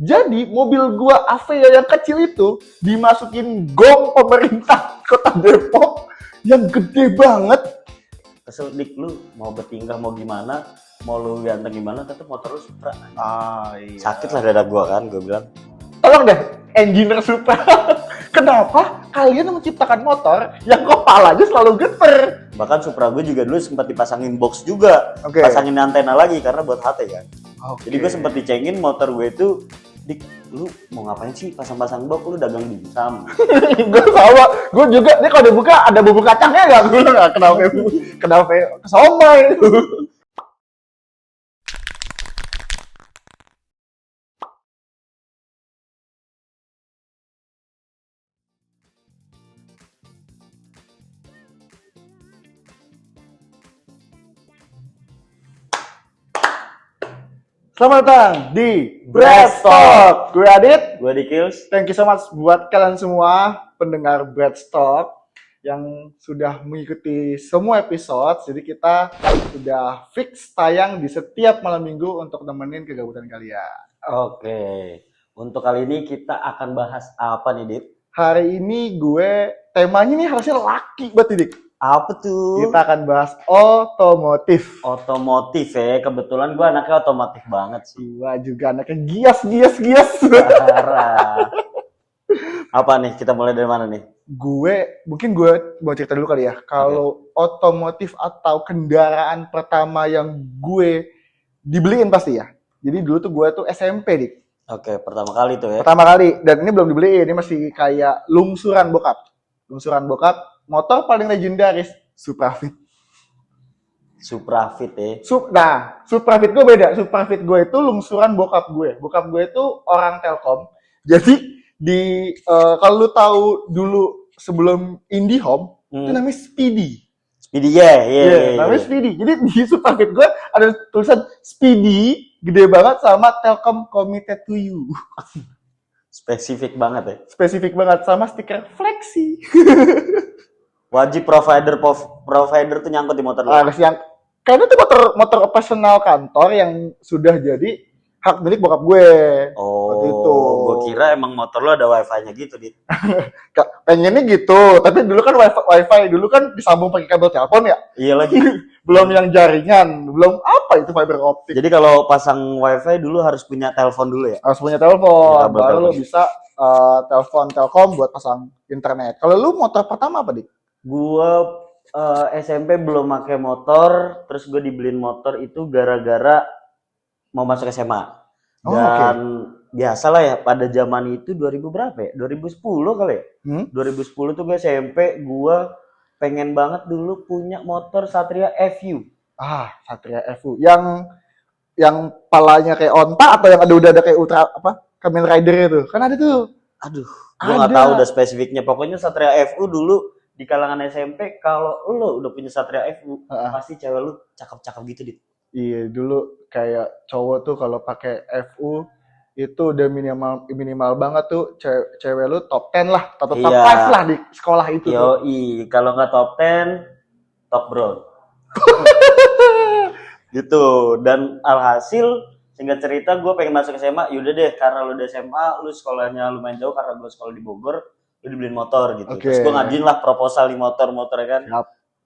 Jadi mobil gua Avea yang kecil itu dimasukin gong pemerintah Kota Depok yang gede banget. Kesel dik, lu mau bertingkah mau gimana, mau lu ganteng gimana, tetep motor lu Supra. Iya. Sakit lah dada gua kan, gua bilang. Tolong deh, engineer Supra. Kenapa kalian menciptakan motor yang kepalanya selalu geter? Bahkan Supra gue juga dulu sempat dipasangin box juga, Oke. pasangin antena lagi karena buat HT kan. Oke. Jadi gue sempat dicengin motor gue itu, dik, lu mau ngapain sih pasang-pasang box, lu dagang dimsum. Gue sama, gue juga, ini kalau dibuka ada bubur kacangnya nggak? Gue nggak kenapa somai. Selamat datang di Breast Talk. Gue Adit. Gue di Kills. Thank you so much buat kalian semua pendengar Breast Talk yang sudah mengikuti semua episode. Jadi kita sudah fix tayang di setiap malam minggu untuk nemenin kegabutan kalian. Oke, untuk kali ini kita akan bahas apa nih, Dit? Hari ini temanya nih harusnya laki banget, Dik. Apa tuh? Kita akan bahas otomotif. Otomotif ya, kebetulan gue anaknya otomotif banget sih. Gua juga anaknya gias. Parah. Apa nih, kita mulai dari mana nih? Mungkin gue mau cerita dulu kali ya. Kalau otomotif atau kendaraan pertama yang gue dibeliin pasti ya. Jadi dulu tuh gue tuh SMP, Dik. Oke, pertama kali tuh ya. Pertama kali, dan ini belum dibeliin, ini masih kayak lungsuran bokap. Motor paling legendaris, Suprafit. Suprafit ya. Suprafit gue beda. Suprafit gue itu lungsuran bokap gue. Bokap gue itu orang Telkom. Jadi kalau lu tahu dulu sebelum IndiHome, itu namanya Speedy. Speedy ya. Namanya Speedy. Jadi di Suprafit gue ada tulisan Speedy gede banget sama Telkom Committed to You. Spesifik banget ya. Spesifik banget sama stiker Flexi. Wajib provider tuh nyangkut di motor lu. Harus yang karena itu motor operasional kantor yang sudah jadi hak milik bokap gue. Waktu itu. Gue kira emang motor lu ada wifi-nya gitu, Dit. Pengennya gitu, tapi dulu kan wifi dulu kan disambung pakai kabel telepon ya. Iya lagi. Belum yang jaringan, belum apa itu fiber optik. Jadi kalau pasang wifi dulu harus punya telepon dulu ya? Harus punya telepon, Ya, baru lo bisa telepon Telkom buat pasang internet. Kalau lu motor pertama apa, Dik? Gue SMP belum pakai motor, terus gue dibeliin motor itu gara-gara mau masuk SMA. Dan biasalah ya, pada zaman itu 2000 berapa ya? 2010 kali ya? 2010 tuh gue SMP, gue pengen banget dulu punya motor Satria FU. Satria FU. Yang palanya kayak onta atau yang udah ada kayak ultra Kamen Rider itu? Kan ada tuh. Aduh, gue nggak tahu udah spesifiknya. Pokoknya Satria FU dulu di kalangan SMP, kalau lo udah punya Satria FU, pasti cewek lu cakep-cakep gitu, Dit. Iya, dulu kayak cowok tuh kalau pakai FU itu udah minimal banget tuh cewek lu top 10 lah, top 5 lah di sekolah itu. Yoi, kalau nggak top 10, top brown. Gitu. Dan alhasil singkat cerita gue pengen masuk SMA, yaudah deh karena lu udah SMA, lu sekolahnya lumayan jauh karena gue sekolah di Bogor, lu dibeliin motor gitu. Terus gue ngajuin lah proposal di motor kan.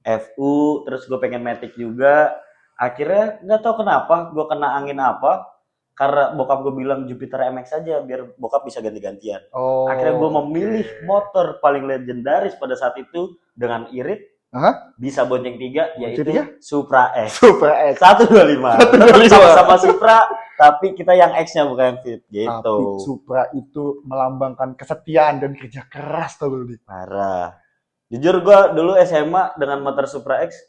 FU, terus gue pengen Matic juga. Akhirnya nggak tahu kenapa gue kena angin apa, karena bokap gue bilang Jupiter MX aja biar bokap bisa ganti-gantian. Akhirnya gue memilih motor paling legendaris pada saat itu dengan irit, bisa bonceng 3, yaitu Supra X. 125. Sama-sama Supra, tapi kita yang X-nya bukan yang Fit gitu. Tapi Supra itu melambangkan kesetiaan dan kerja keras tuh dulu. Parah. Jujur gue dulu SMA dengan motor Supra X,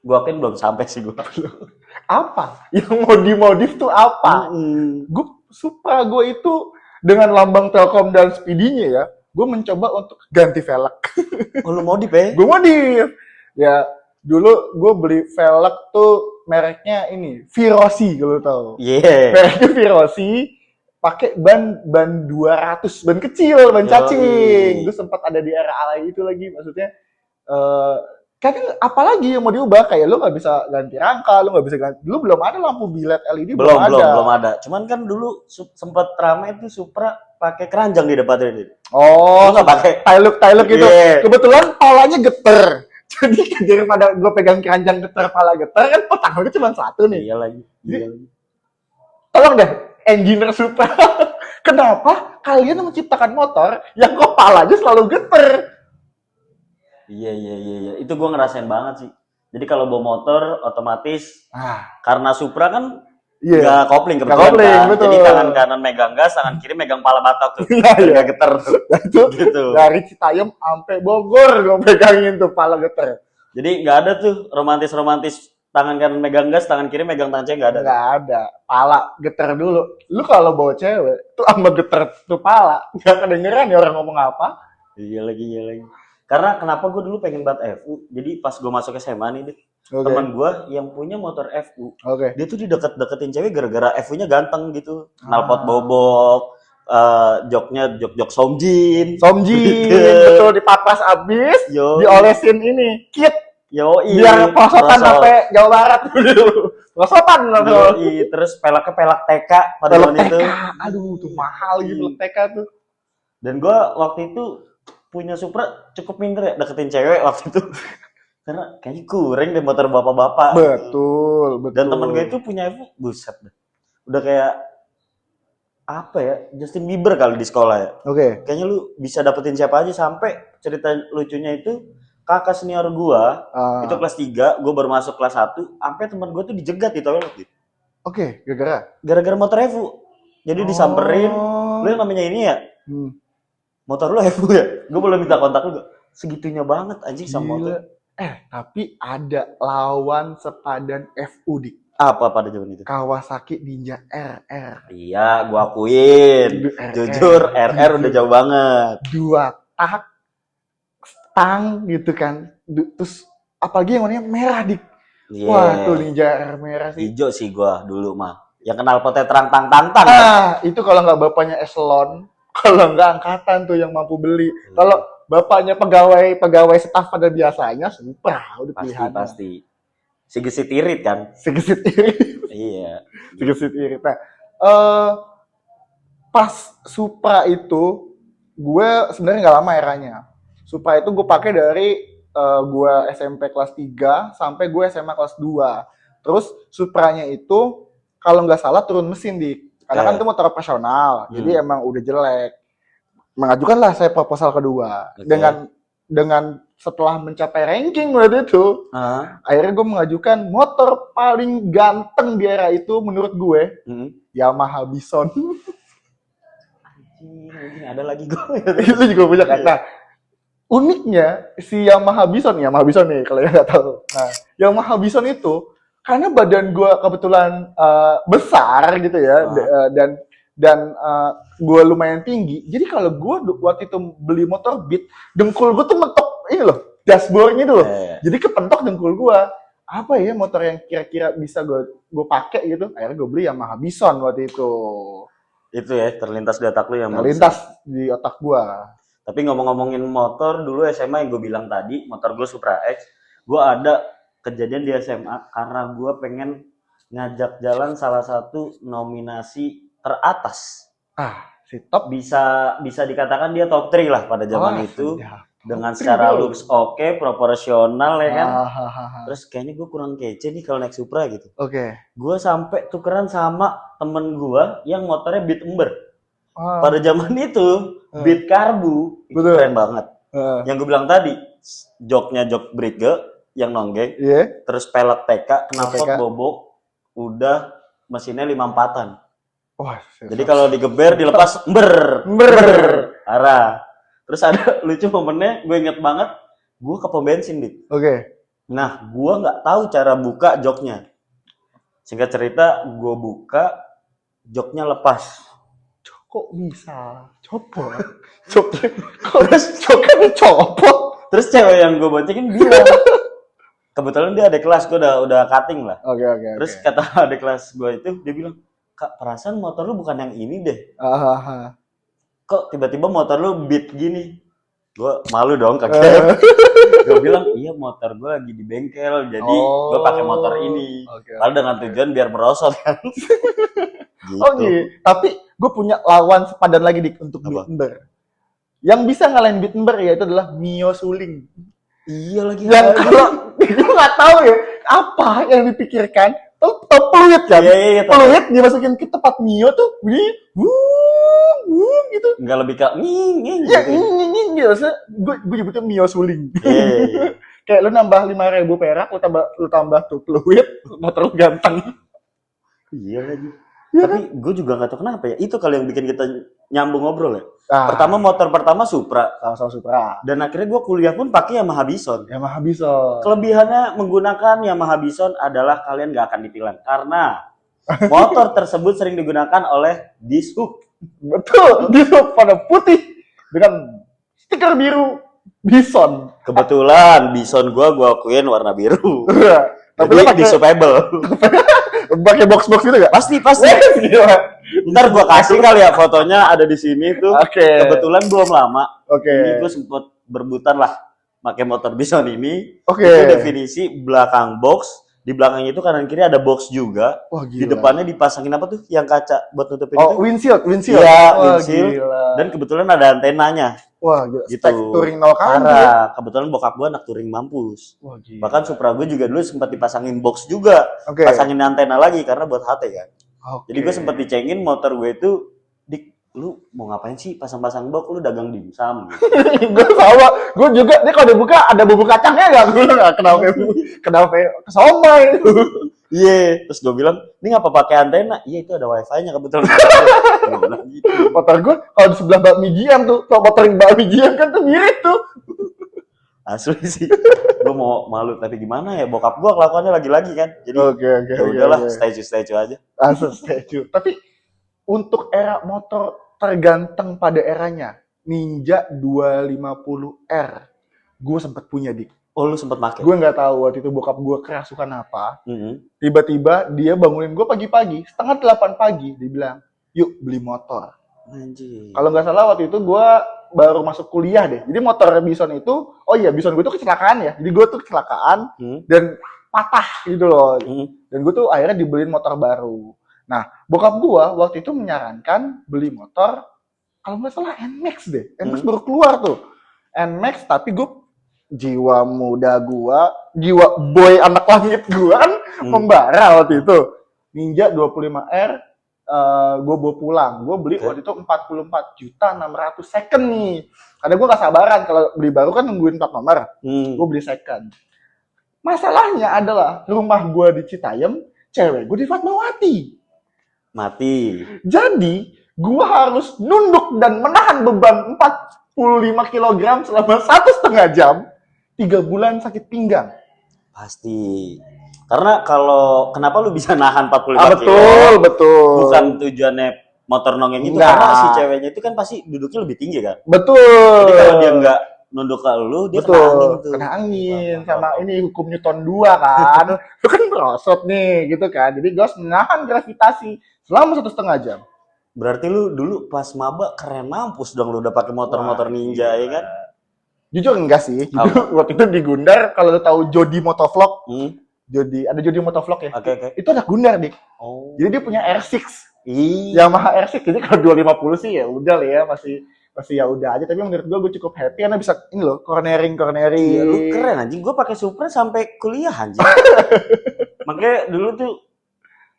gue kan belum sampai sih gue. Apa? Yang mau dimodif tuh apa? Supra gue itu dengan lambang Telkom dan Speedy-nya ya, gue mencoba untuk ganti velg. Oh, lu modif ya? Gue modif. Ya, dulu gue beli velg tuh mereknya ini, Virosi kalau tahu. Mereknya Virosi, pakai ban 200, ban kecil, ban cacing. Gue sempat ada di era alay itu lagi, maksudnya kan apalagi yang mau diubah, kayak lu nggak bisa ganti rangka, lu nggak bisa ganti, dulu belum ada lampu bilet LED, belum belum ada. Cuman kan dulu sempet rame tuh Supra pakai keranjang di depannya ini. Oh, nggak pakai tailuk gitu. Yeah. Kebetulan palanya geter. Jadi daripada gue pegang keranjang geter, pala geter, kan petang gue cuma satu nih. Iya lagi. Tolong deh, engineer Supra. Kenapa kalian menciptakan motor yang kepalanya selalu geter? Iya. Itu gue ngerasain banget sih. Jadi kalau bawa motor otomatis karena Supra kan nggak kopling kebetulan kan. Betul. Jadi tangan kanan megang gas, tangan kiri megang pala batak tuh. Nggak geter. Itu gitu. Dari Citayam sampai Bogor gue pegangin tuh pala geter. Jadi nggak ada tuh romantis tangan kanan megang gas, tangan kiri megang tangan cewek, nggak ada. Nggak ada. Pala geter dulu. Lu kalau bawa cewek tuh sama geter tuh pala, nggak kedengeran ya orang ngomong apa. Iya lagi. Karena kenapa gue dulu pengen banget FU. Jadi pas gue masuk SMA nih, teman gue yang punya motor FU, dia tuh dideket-deketin cewek gara-gara FU-nya ganteng gitu. Knalpot bobok, joknya jok somjin, betul, dipapas abis, diolesin ini kit, biar perosotan sampai Jawa Barat dulu. Perosotan loh. Terus pelaknya pelak TK pada zaman itu. Aduh, tuh mahal gitu TK tuh. Dan gue waktu itu punya Supra cukup minder ya deketin cewek waktu itu. Karena kayaknya kurang deh motor bapak-bapak. Betul. Dan temen gue itu punya FU, buset deh. Udah kayak apa ya, Justin Bieber kali di sekolah ya. Kayaknya lu bisa dapetin siapa aja. Sampai cerita lucunya itu kakak senior gua itu kelas 3, gua baru masuk kelas 1, sampai teman gua tuh dijegat di toilet gitu. Gara-gara motor FU. Jadi disamperin, lu yang namanya ini ya. Motor lu FU ya? Gua boleh minta kontak lu gak? Segitunya banget anjing sama motor. Tapi ada lawan sepadan FU dik. Apa pada zaman itu? Kawasaki Ninja RR. Iya, gua akuin. Jujur, RR udah jauh banget. 2 tak stang gitu kan. Terus apalagi yang warnanya merah dik. Wah, tuh Ninja RR merah sih. Hijau sih gua dulu mah. Yang kenal potnya terang tang. Itu kalau nggak bapaknya eselon, kalau nggak angkatan tuh yang mampu beli. Kalau bapaknya pegawai staf pada biasanya Supra udah pilihan. Pasti. Si gesit irit kan? Iya. Si gesit irit. Nah, pas Supra itu gue sebenarnya nggak lama eranya. Supra itu gue pakai dari gue SMP kelas 3 sampai gue SMA kelas 2. Terus Supranya itu kalau nggak salah turun mesin karena kan itu motor operasional, jadi emang udah jelek. Mengajukanlah saya proposal kedua dengan setelah mencapai ranking waktu itu, akhirnya gue mengajukan motor paling ganteng di era itu menurut gue, Yamaha Bison. Anjing, ada lagi gue. Itu juga punya kan. Nah, uniknya si Yamaha Bison nih kalau yang nggak tahu. Nah, Yamaha Bison itu karena badan gue kebetulan besar gitu ya, dan gue lumayan tinggi. Jadi kalau gue waktu itu beli motor Beat, dengkul gue tuh mentok ini loh, dashboardnya itu loh. Jadi kepentok dengkul gue. Apa ya motor yang kira-kira bisa gue pakai gitu? Akhirnya gue beli Yamaha Bison waktu itu. Itu ya terlintas di otak lu yang terlintas di otak gue. Tapi ngomong-ngomongin motor, dulu SMA yang gue bilang tadi, motor gue Supra X, gue ada kejadian di SMA karena gue pengen ngajak jalan salah satu nominasi teratas. Si top bisa dikatakan dia top 3 lah pada zaman itu. Dengan secara looks oke, proporsional ya kan. Terus kayaknya gue kurang kece nih kalau naik Supra gitu. Gue sampai tukeran sama temen gue yang motornya Beat Ember. Pada zaman itu Beat Karbu itu keren banget. Yang gue bilang tadi, joknya jok Brigge yang nonggeng, terus pelek TK, knalpot bobok, udah mesinnya 5/4-an. Jadi kalau digeber dilepas ember. Arah. Terus ada lucu momennya, gue inget banget, gue ke pom bensin dik. Nah, gue nggak tahu cara buka joknya. Singkat cerita, gue buka, joknya lepas. Kok bisa copot? Joknya dicopot. Terus cewek yang gue boncengin bilang, kebetulan dia adik kelas, gue udah cutting lah. Terus kata adik kelas gue itu, dia bilang, Kak, perasaan motor lu bukan yang ini deh. Kok tiba-tiba motor lu Beat gini? Gue malu dong kakek. Gue bilang iya motor gue lagi di bengkel, jadi gue pakai motor ini. Kalau dengan tujuan biar merosot kan. Gitu. Oh gitu. Tapi gue punya lawan sepadan lagi untuk Bittenberg. Yang bisa ngalahin Bittenberg ya itu adalah Mio Suling. Iya lagi. Yang kalau gue nggak tahu ya apa yang dipikirkan. Tau peluit kan? Iya, peluit dimasukin ke tempat Mio tuh, bunyi, gitu. Enggak lebih ke nging. Ya nging gitu. Gue nyebutnya Mio Suling. Kayak lu nambah 5.000 perak, lu tambah tuh peluit, motor lu ganteng. Iya lagi. Ya, tapi gue juga nggak tahu kenapa ya. Itu kali yang bikin kita nyambung ngobrol ya. Pertama motor pertama Supra. Sama-sama Supra. Dan akhirnya gue kuliah pun pakai Yamaha Bison. Yamaha Bison. Kelebihannya menggunakan Yamaha Bison adalah kalian nggak akan ditilang. Karena motor tersebut sering digunakan oleh dishub. Betul, dishub pada putih. Dengan stiker biru Bison. Kebetulan Bison gue akuin warna biru. Tapi jadi dishubable. Pakai box-box gitu gak? Pasti. Ntar gue kasih kali ya fotonya ada di sini tuh. Kebetulan belum lama. Ini gue sempet berbutan lah pakai motor Bison ini. Itu definisi belakang box. Di belakangnya itu kanan kiri ada box juga. Wah, di depannya dipasangin apa tuh? Yang kaca buat nutupin itu. Windshield. Iya, windshield. Dan kebetulan ada antenanya. Wah, gila. Gitu. Touring 0 kali. Kebetulan bokap gue anak touring mampus. Wah, gila. Bahkan Supra gue juga dulu sempat dipasangin box juga. Pasangin antena lagi karena buat HT kan. Jadi gue sempat dicengin motor gue itu, Dik, lu mau ngapain sih pasang-pasang box, lu dagang dimsum gitu. Gue sama, gue juga, ini kalau dibuka ada bubur kacangnya gak? Gue gak kenapa kesomay. Iya, terus gue bilang, ini ngapa pakai antena? Iya, itu ada wifi-nya kebetulan. Gitu. Motor gue kalau di sebelah bakmi Jian tuh, kalau motor yang bakmi Jian kan tuh mirip tuh. Asli sih, gue mau malu tapi gimana ya, bokap gue kelakuannya lagi-lagi kan. Jadi ya udahlah, statue aja. Statue. Tapi untuk era motor terganteng pada eranya, Ninja 250R, gue sempat punya, Dik. Oh, lu sempat pakai? Gue nggak tahu waktu itu bokap gue kerasukan apa. Tiba-tiba dia bangunin gue pagi-pagi, 7:30 pagi, dia bilang, yuk beli motor. Anjir. Kalau nggak salah waktu itu gue baru masuk kuliah deh. Jadi motor Bison itu, Bison gue tuh kecelakaan ya. Jadi gue tuh kecelakaan dan patah gitu loh. Dan gue tuh akhirnya dibeliin motor baru. Nah, bokap gue waktu itu menyarankan beli motor, kalau nggak salah NMAX deh. NMAX baru keluar tuh. NMAX, tapi gue jiwa muda gue, jiwa boy anak langit gue kan membara waktu itu. Ninja 25R, gue bawa pulang. Gue beli waktu itu 44.600.000 second nih. Karena gue gak sabaran kalau beli baru kan nungguin plat nomor. Gue beli second. Masalahnya adalah rumah gue di Citayam, cewek gue di Fatmawati. Mati. Jadi gue harus nunduk dan menahan beban 45 kg selama 1,5 jam. 3 bulan sakit pinggang. Pasti. Karena kenapa lu bisa nahan 45 kilo? Betul. Bukan tujuannya motor nongeng itu, karena si ceweknya itu kan pasti duduknya lebih tinggi kan. Betul. Jadi kalau dia nggak nunduk ke lu, dia kena angin tuh. Kena angin. Sama ini hukum Newton 2 kan. Lu kan merosot nih gitu kan. Jadi gue harus menahan gravitasi selama 1,5 jam. Berarti lu dulu pas maba keren mampus dong, lu udah pakai motor-motor Ninja ya kan? Jujur enggak sih. Waktu itu di Gundar, kalau lu tahu Jody Motovlog, ada Jody Motovlog ya. Okay. Itu ada Gundar, Dik. Jadi dia punya R6. Yamaha R6. Jadi kalau 250 sih ya udah lah ya, masih ya udah aja. Tapi menurut gue cukup happy karena bisa ini loh, cornering. Iya, lu keren anjing. Gue pakai Supra sampai kuliah anjing. Makanya dulu tuh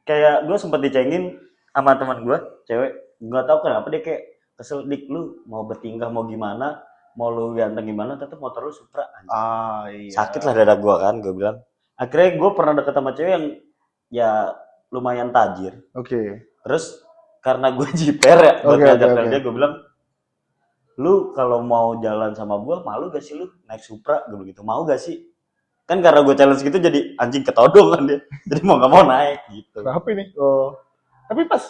kayak gue sempat dicengin sama teman gue, cewek. Nggak tahu kenapa dia kayak kesel, Dik, lu mau bertingkah mau gimana, mau lu ganteng gimana, tetap motor lu Supra anjing. Iya. Sakit lah dada gue kan, gue bilang. Akhirnya gue pernah deket sama cewek yang ya lumayan tajir. Terus karena gue jiper ya, buat ngajak dia, gue bilang, lu kalau mau jalan sama gue, malu gak sih lu naik Supra? Gue begitu, mau gak sih? Kan karena gue challenge gitu jadi anjing ketodong kan dia. Jadi mau gak mau naik gitu. Kenapa ini? Tapi pas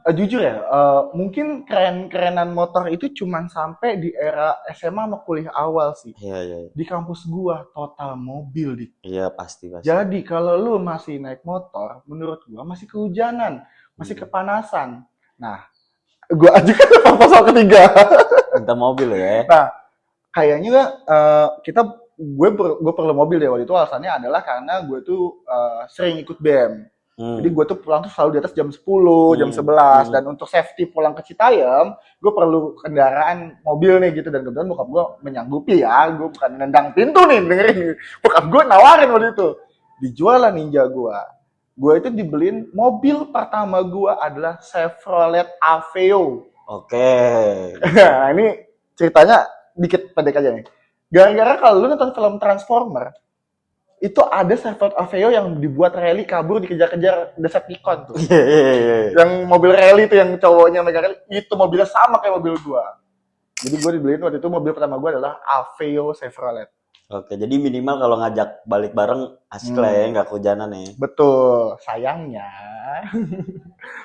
jujur ya, mungkin keren-kerenan motor itu cuman sampai di era SMA sama kuliah awal sih. Iya. Di kampus gua total mobil, Dik. Iya, pasti. Jadi kalau lu masih naik motor, menurut gua masih kehujanan, masih kepanasan. Nah, gua ajukan proposal ketiga. Minta mobil ya. Nah, kayaknya gue perlu mobil deh waktu itu, alasannya adalah karena gue tuh sering ikut BEM. Jadi gue tuh pulang tuh selalu di atas jam 10, jam 11, dan untuk safety pulang ke Citayam, gue perlu kendaraan mobil nih gitu, dan kebetulan bokap gue menyanggupi ya, gue bukan nendang pintu nih, dengerin, bokap gue nawarin waktu itu, dijual lah Ninja gue. Gue itu dibeliin mobil pertama gue adalah Chevrolet Aveo. Oke. Nah ini ceritanya dikit pendek aja nih. Gara-gara kalau lu nonton film Transformer, itu ada Chevrolet Aveo yang dibuat rally kabur dikejar-kejar Decepticon tuh. Yang mobil rally itu yang cowoknya megang rally, itu mobilnya sama kayak mobil gua. Jadi gua dibeliin waktu itu mobil pertama gua adalah Aveo Chevrolet. Oke, jadi minimal kalau ngajak balik bareng asik lah ya, nggak kehujanan ya. Betul, sayangnya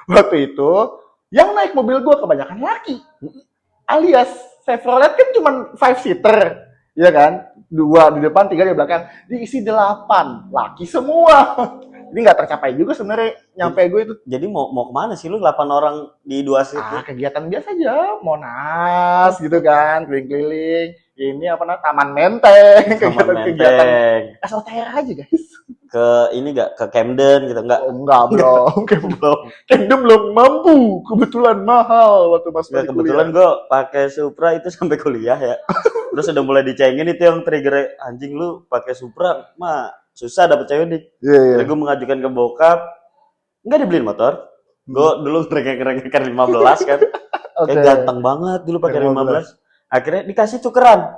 waktu itu yang naik mobil gua kebanyakan laki. Alias Chevrolet kan cuma 5-seater. Iya kan? 2 di depan, 3 di belakang. Diisi 8. Laki semua. Ini nggak tercapai juga sebenarnya nyampe gue itu. Jadi mau kemana sih lu 8 orang di 2 seat? Kegiatan biasa aja. Monas gitu kan. Keliling-keliling. Ini apa namanya? Taman Menteng. Kegiatan-kegiatan. SOTR aja guys. Ke ini nggak? Ke Camden gitu? Nggak? Enggak, belum. Camden belum mampu. Kebetulan mahal waktu masuk kuliah. Kebetulan gue pakai Supra itu sampai kuliah ya. Terus udah mulai dicengin itu yang trigger, anjing lu pakai Supra mah susah dapet cewek nih. Jadi gue mengajukan ke bokap, nggak dibeliin motor. Gue dulu rengek-rengek 15 kan. Kayak ganteng banget dulu pakai 15. Akhirnya dikasih tukeran.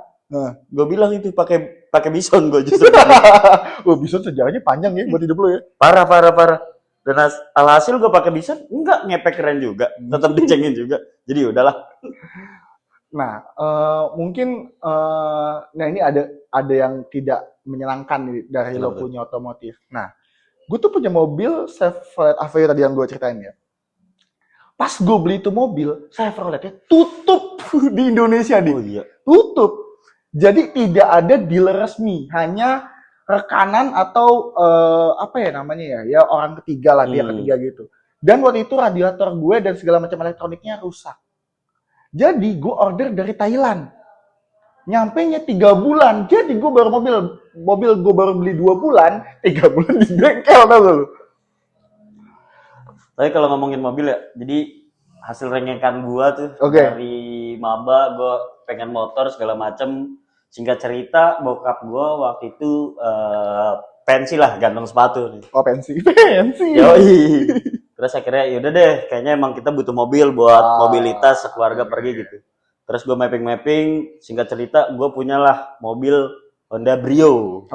Gue bilang itu pakai Bison gue justru. Bison sejarahnya panjang ya buat hidup lu ya. Parah. Dan alhasil gue pakai Bison enggak ngepek keren juga, tetap dicengin juga. Jadi udahlah. Nah, mungkin nah ini ada yang tidak menyenangkan nih dari lo punya otomotif. Nah, gue tuh punya mobil Chevrolet Aveo tadi yang gue ceritain ya. Pas gue beli itu mobil, Chevroletnya tutup di Indonesia nih. Oh iya. Tutup. Jadi tidak ada dealer resmi, hanya rekanan atau apa ya namanya ya, ya orang ketiga lah, pihak ketiga gitu. Dan waktu itu radiator gue dan segala macam elektroniknya rusak. Jadi gue order dari Thailand. Nyampenya 3 bulan. Jadi gue baru mobil gue baru beli 2 bulan, 3 bulan di bengkel tau gak lu? Tapi kalau ngomongin mobil ya, jadi hasil rengekan gue tuh dari maba, gue pengen motor segala macem. Singkat cerita, bokap gue waktu itu pensi lah, gantung sepatu nih. Oh pensi. Yoi. Terus akhirnya yaudah deh, kayaknya emang kita butuh mobil buat mobilitas sekeluarga pergi gitu. Terus gue mapping, singkat cerita gue punyalah mobil Honda Brio.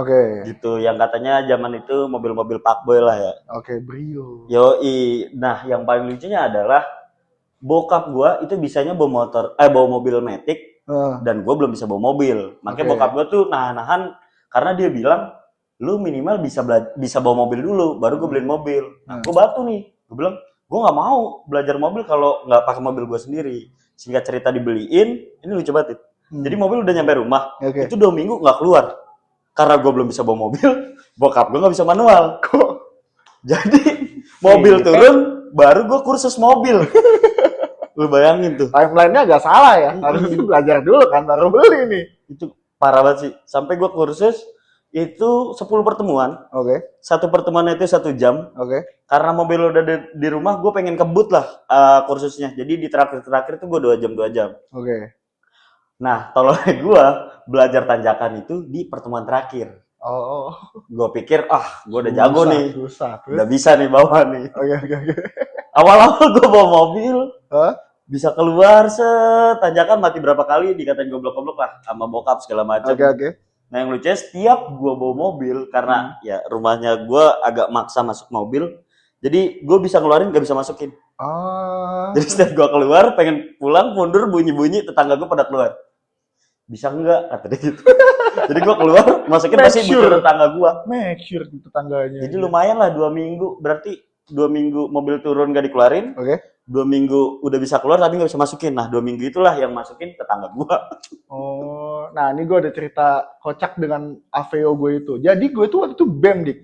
Gitu, yang katanya zaman itu mobil-mobil fuckboy lah ya. Brio. Yoi. Nah, yang paling lucunya adalah bokap gue itu bisanya bawa mobil Matic dan gue belum bisa bawa mobil. Makanya bokap gue tuh nahan-nahan karena dia bilang lu minimal bisa bawa mobil dulu, baru gue beliin mobil. Nah, gue batu nih. Gue bilang, gue nggak mau belajar mobil kalau nggak pakai mobil gue sendiri. Singkat cerita dibeliin, ini lucu banget. Jadi mobil udah nyampe rumah, itu 2 minggu nggak keluar. Karena gue belum bisa bawa mobil, bokap gue nggak bisa manual. Jadi mobil turun, baru gue kursus mobil. Lu bayangin tuh. Timeline-nya agak salah ya, harus belajar dulu kan, baru beli nih. Itu parah banget sih. Sampai gue kursus, itu 10 pertemuan. Satu pertemuan itu 1 jam. Karena mobil udah di rumah, gue pengen kebut lah kursusnya. Jadi di terakhir itu gue 2 jam. Nah, tolongnya gue belajar tanjakan itu di pertemuan terakhir. Gue pikir, gue udah jago nih. Udah bisa nih bawa nih. Awal-awal gue bawa mobil, bisa keluar tanjakan mati berapa kali, dikatain goblok-goblok lah sama bokap segala macam. Nah yang lucunya setiap gue bawa mobil, karena ya rumahnya gue agak maksa masuk mobil, jadi gue bisa ngeluarin gak bisa masukin. Jadi setiap gue keluar pengen pulang mundur bunyi-bunyi, tetangga gue pada keluar. Bisa enggak? Kata dia gitu. Jadi gue keluar masukin pasti butuh tetangga gue. Make sure tetangganya. Jadi lumayan lah 2 minggu, berarti 2 minggu mobil turun gak dikeluarin. 2 minggu udah bisa keluar tapi gak bisa masukin. Nah 2 minggu itulah yang masukin tetangga gue. Nah ini gue ada cerita kocak dengan Aveo gue itu. Jadi gue tuh waktu itu BEM dik.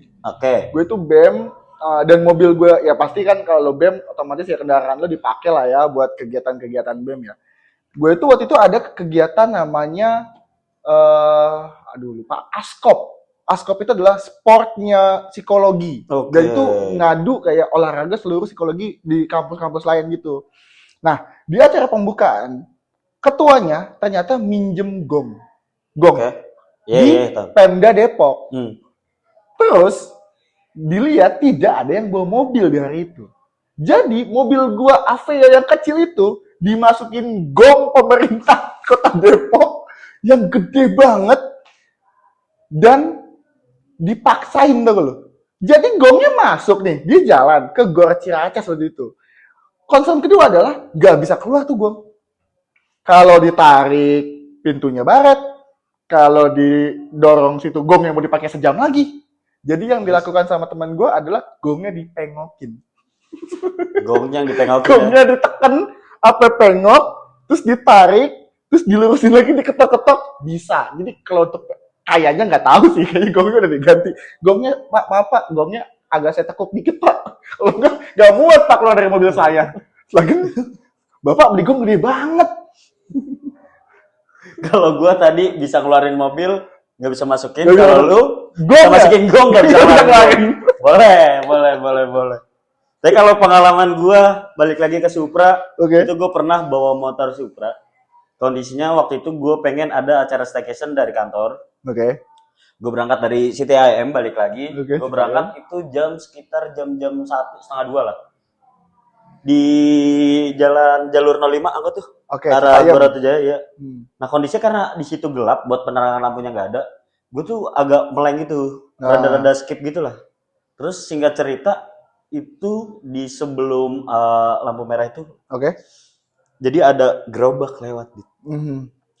Gue tuh BEM dan mobil gue ya pasti kan kalau BEM otomatis ya kendaraan lo dipakai lah ya buat kegiatan-kegiatan BEM ya. Gue tuh waktu itu ada kegiatan namanya aduh lupa, Askop. Askop itu adalah sportnya psikologi. Oke. Dan itu ngadu kayak olahraga seluruh psikologi di kampus-kampus lain gitu. Nah, di acara pembukaan, ketuanya ternyata minjem gong. Oke. Di Tahu. Pemda Depok. Terus, dilihat tidak ada yang bawa mobil di hari itu. Jadi, mobil gua Aveo yang kecil itu dimasukin gong pemerintah Kota Depok yang gede banget dan dipaksain tuh lo. Jadi gongnya masuk nih, dia jalan ke Gor Ciracas waktu itu. Concern kedua adalah nggak bisa keluar tuh gong. Kalau ditarik pintunya baret, kalau didorong situ gong yang mau dipakai sejam lagi. Jadi yang dilakukan sama teman gue adalah gongnya dipengokin. Gongnya yang dipengokin. Gongnya ditekan, apa pengok, terus ditarik, terus dilurusin lagi diketok-ketok bisa. Jadi kalau untuk kayaknya nggak tahu sih, kayaknya gongnya udah diganti. Gongnya, maaf pak, gongnya agak saya tekuk dikit pak. Kalau nggak muat pak keluar dari mobil saya. Lagi, bapak beli gong gede banget. Kalau gua tadi bisa keluarin mobil, nggak bisa masukin. Kalau lu bisa masukin gong nggak bisa keluarin. Boleh. Tapi kalau pengalaman gua balik lagi ke Supra, itu gua pernah bawa motor Supra. Kondisinya waktu itu gua pengen ada acara staycation dari kantor. Gue berangkat dari City IM balik lagi. Gue berangkat itu sekitar jam 1, setengah 2 lah. Di jalan jalur 05 angkot tuh. Arah Baratujaya ya. Nah kondisinya karena di situ gelap, buat penerangan lampunya nggak ada. Gue tuh agak meleng gitu, rada-rada skip gitulah. Terus singkat cerita itu di sebelum lampu merah itu. Jadi ada gerobak lewat.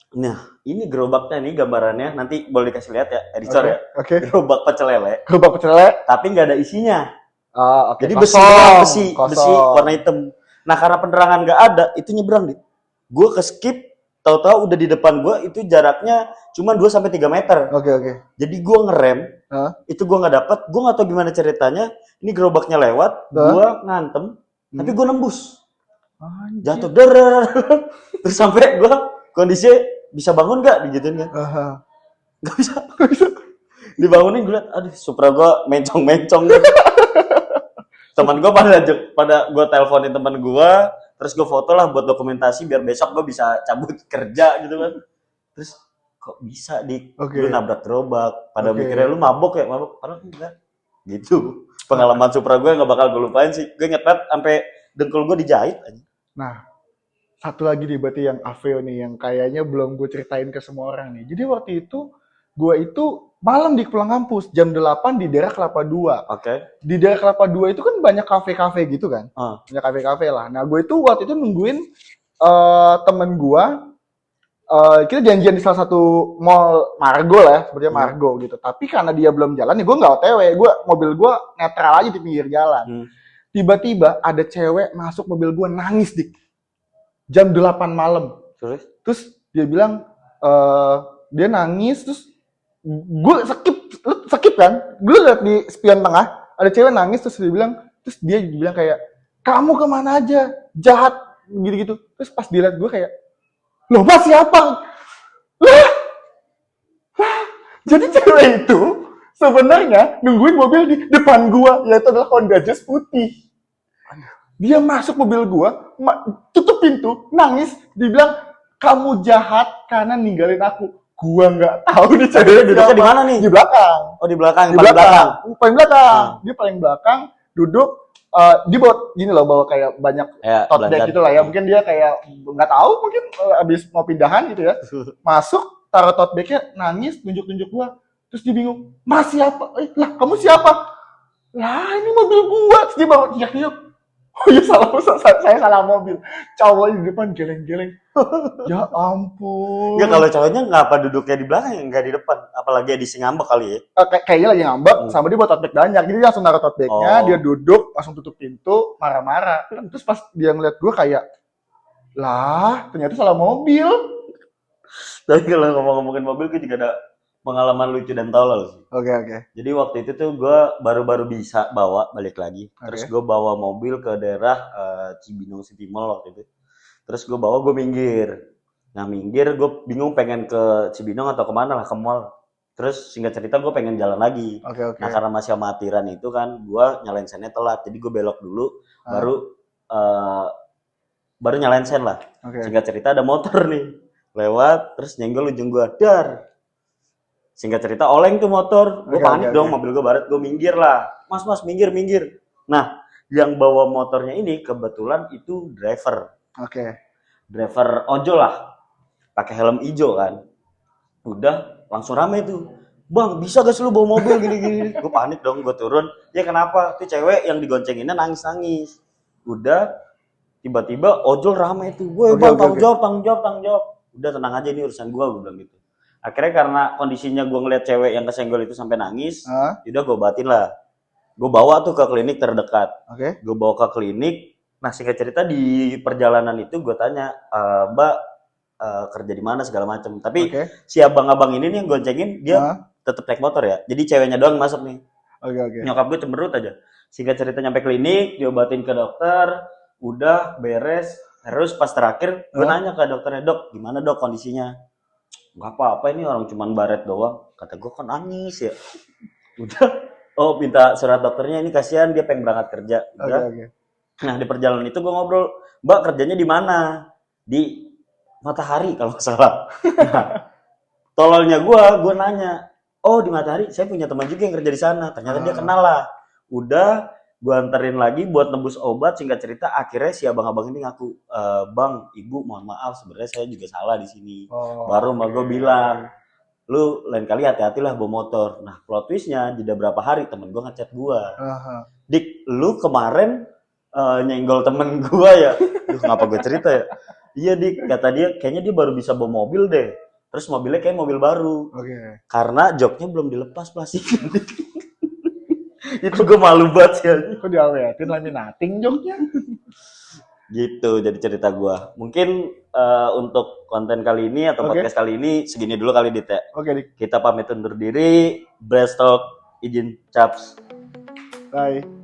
Nah, ini gerobaknya nih gambarannya, nanti boleh dikasih lihat ya, editor ya. Gerobak pecel lele. Tapi nggak ada isinya. Jadi besi warna hitam. Nah, karena penerangan nggak ada, itu nyebrang nih. Gue ke skip, tahu-tahu udah di depan gue, itu jaraknya cuma 2-3 meter. Jadi gue ngerem, itu gue nggak dapet, gue nggak tahu gimana ceritanya. Ini gerobaknya lewat, gue ngantem, tapi gue nembus. Jatuh terus sampai gue kondisi bisa bangun nggak digituin kan? Nggak bisa. Dibangunin gue liat, aduh Supra gue mencong-mencong. Teman gue pada gue teleponin teman gue, terus gue foto lah buat dokumentasi biar besok gue bisa cabut kerja gitu kan. Terus kok bisa lu nabrak gerobak? Pada mikirnya lu mabok ya, padahal enggak. Gitu. Pengalaman Supra gue nggak bakal gue lupain sih. Gue inget banget sampai dengkul gue dijahit aja. Nah, satu lagi nih berarti yang Aveo nih yang kayaknya belum gue ceritain ke semua orang nih. Jadi waktu itu gue itu malam di pulang kampus jam 8 di daerah Kelapa 2. Di daerah Kelapa 2 itu kan banyak kafe-kafe gitu kan. Banyak kafe-kafe lah. Nah, gue itu waktu itu nungguin temen gue. Kita janjian di salah satu mall Margo lah ya, sepertinya Margo gitu. Tapi karena dia belum jalan nih, gue nggak OTW. Mobil gue netral aja di pinggir jalan. Tiba-tiba ada cewek masuk mobil gue nangis dik. Jam 8 malam. Terus dia bilang, dia nangis, terus gue skip kan. Gue liat di spion tengah, ada cewek nangis, terus dia bilang kayak, kamu kemana aja? Jahat, gitu-gitu. Terus pas dilihat gue kayak, loh mas siapa? Lah! Jadi cewek itu sebenarnya nungguin mobil di depan gue, yaitu adalah Honda Jazz putih. Dia masuk mobil gua, tutup pintu, nangis, dibilang kamu jahat karena ninggalin aku. Gua nggak tahu nih ceweknya duduknya di mana nih? Di belakang. Oh di belakang, paling belakang. Dia paling belakang, duduk. Dia bawa kayak banyak tote bag gitu lah ya. Mungkin dia kayak nggak tahu, mungkin abis mau pindahan gitu ya. Masuk, taruh tote bagnya, nangis, tunjuk-tunjuk gua. Terus dia bingung, mas siapa? Lah kamu siapa? Lah ini mobil gua. Terus dia bawa teriak-teriak. Oh iya saya salah mobil. Cowok di depan geleng-geleng. Ya ampun. Ya kalau cowoknya ngapa duduknya di belakang nggak di depan? Apalagi di ngambek kali ya. Kayaknya lagi ngambek sama dia buat tote bag banyak. Jadi dia langsung naruh tote bagnya, dia duduk, langsung tutup pintu, marah-marah. Terus pas dia ngeliat gue kayak, lah ternyata salah mobil. Tapi kalau ngomongin mobil gue juga ada pengalaman lucu dan tolol sih. Jadi waktu itu tuh gue baru-baru bisa bawa balik lagi. Terus gue bawa mobil ke daerah Cibinong City Mall waktu itu. Terus gue minggir. Nah minggir, gue bingung pengen ke Cibinong atau kemana lah, ke mall. Terus singkat cerita gue pengen jalan lagi. Oke. Nah karena masih amatiran itu kan, gue nyalain sennya telat. Jadi gue belok dulu, uh, baru nyalain sen lah. Singkat cerita ada motor nih lewat, terus nyenggol ujung gue, dar. Singkat cerita oleng tuh motor, gue panik dong, mobil gue baret, gue minggir lah. Mas minggir. Nah yang bawa motornya ini kebetulan itu driver. Driver ojol lah, pakai helm hijau kan. Udah langsung rame tuh, bang bisa gak sih lu bawa mobil gini. Gue panik dong, gue turun. Ya kenapa? Tuh cewek yang digoncenginnya nangis. Udah tiba-tiba ojol rame tuh, gue bang tanggung jawab. Udah tenang aja, ini urusan gue bilang gitu. Akhirnya karena kondisinya gue ngeliat cewek yang kesenggol itu sampai nangis, udah gue batin lah. Gue bawa tuh ke klinik terdekat. Gue bawa ke klinik. Nah singkat cerita di perjalanan itu gue tanya, Mbak kerja di mana segala macam. Tapi si abang-abang ini nih yang goncengin dia tetap naik motor ya. Jadi ceweknya doang masuk nih. Nyokap gue cemberut aja. Singkat cerita nyampe klinik, diobatin ke dokter, udah beres. Terus pas terakhir gue nanya ke dokternya, dok gimana dok kondisinya? Gak apa-apa, ini orang cuman baret doang. Kata gue kan nangis ya. Udah, minta surat dokternya, ini kasihan dia pengen berangkat kerja. Udah. Nah di perjalanan itu gue ngobrol, Mbak kerjanya di mana? Di Matahari kalau nggak salah. Nah, tololnya gue nanya, di Matahari saya punya teman juga yang kerja di sana. Ternyata dia kenal lah. Udah, gue anterin lagi buat nebus obat. Singkat cerita akhirnya si abang-abang ini ngaku, bang, ibu mohon maaf sebenarnya saya juga salah di sini. Baru sama gue bilang, lu lain kali hati-hatilah bawa motor. Nah plot twistnya jeda berapa hari temen gue ngechat gue, Dik lu kemarin nyenggol temen gue ya. Duh, ngapa gue cerita ya? Iya Dik, kata dia kayaknya dia baru bisa bawa mobil deh. Terus mobilnya kayak mobil baru. Karena joknya belum dilepas plastiknya. Itu gue malu banget sih. Kok diawetin laminating joknya? Gitu jadi cerita gue. Mungkin untuk konten kali ini atau podcast kali ini segini dulu kali Dit ya. Kita pamit undur diri. Breast Talk izin caps. Bye.